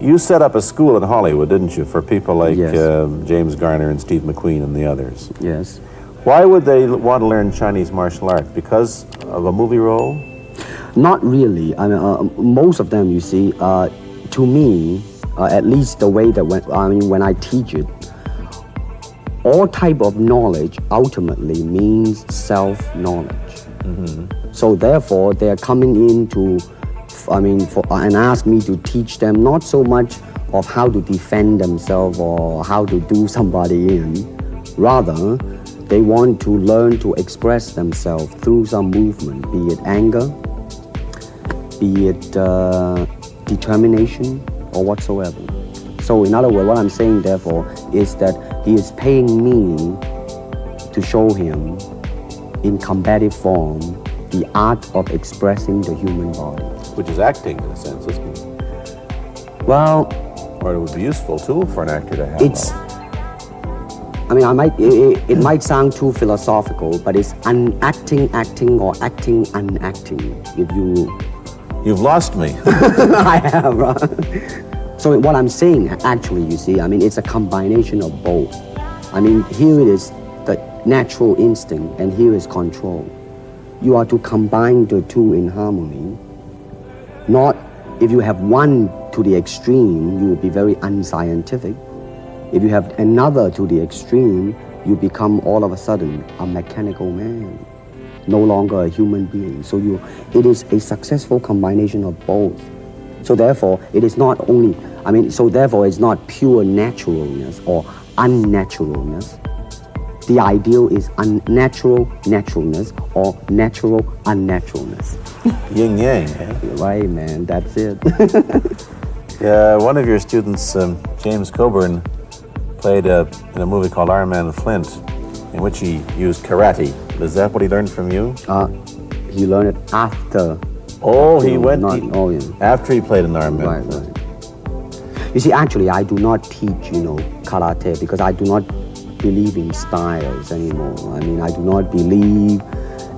You set up a school in Hollywood, didn't you, for people like Yes. James Garner and Steve McQueen and the others? Yes. Why would they want to learn Chinese martial arts? Because of a movie role? Not really. I mean, most of them, you see, to me, at least the way that when I teach it, all type of knowledge ultimately means self-knowledge. Mm-hmm. So therefore, they're coming in and ask me to teach them not so much of how to defend themselves or how to do somebody in. Rather, they want to learn to express themselves through some movement, be it anger, be it determination, or whatsoever. So in other words, what I'm saying, therefore, is that he is paying me to show him in combative form the art of expressing the human body. Which is acting, in a sense, isn't it? Well, or it would be a useful tool for an actor to have. It might sound too philosophical, but it's unacting acting or acting unacting. You've lost me. I have, right? So what I'm saying, actually, you see, it's a combination of both. Here it is the natural instinct, and here is control. You are to combine the two in harmony. Not, if you have one to the extreme, you will be very unscientific. If you have another to the extreme, you become all of a sudden a mechanical man, no longer a human being. So it is a successful combination of both. So therefore, it is not only, it's not pure naturalness or unnaturalness. The ideal is unnatural naturalness or natural unnaturalness. Yin yang, eh? Right, man, that's it. One of your students, James Coburn, played in a movie called Iron Man Flint, in which he used karate. Is that what he learned from you? He learned it after. After he played in Iron Man Flint. Right. You see, actually, I do not teach, karate because I do not believe in styles anymore. I do not believe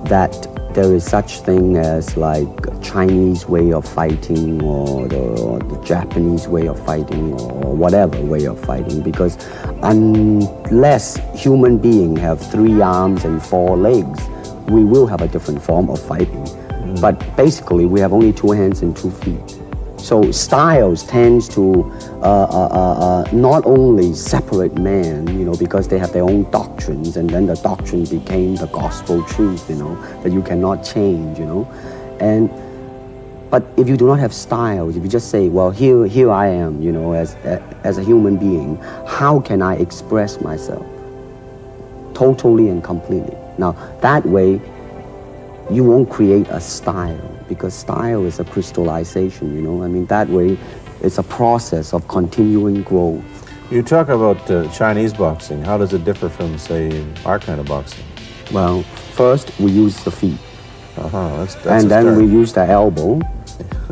that there is such thing as like Chinese way of fighting or the Japanese way of fighting or whatever way of fighting, because unless human beings have 3 arms and 4 legs, we will have a different form of fighting. But basically, we have only 2 hands and 2 feet. So styles tends to not only separate man, because they have their own doctrines, and then the doctrine became the gospel truth, that you cannot change, But if you do not have styles, if you just say, well, here I am, as a human being, how can I express myself totally and completely? Now, that way, you won't create a style, because style is a crystallization, that way it's a process of continuing growth. You talk about Chinese boxing. How does it differ from, say, our kind of boxing? Well, first we use the feet. That's and then we use the elbow.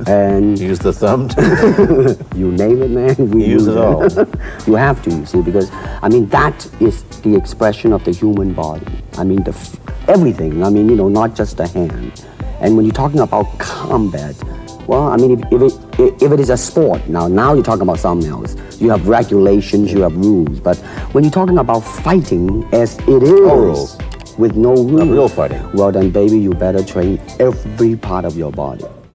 And you use the thumb too? You name it, man. We use it all. You have to, you see, because that is the expression of the human body. Everything. Not just the hand. And when you're talking about combat, well, if it is a sport, now you're talking about something else. You have regulations, you have rules. But when you're talking about fighting as it is, no rules. With no rules, real fighting. Well, then, baby, you better train every part of your body.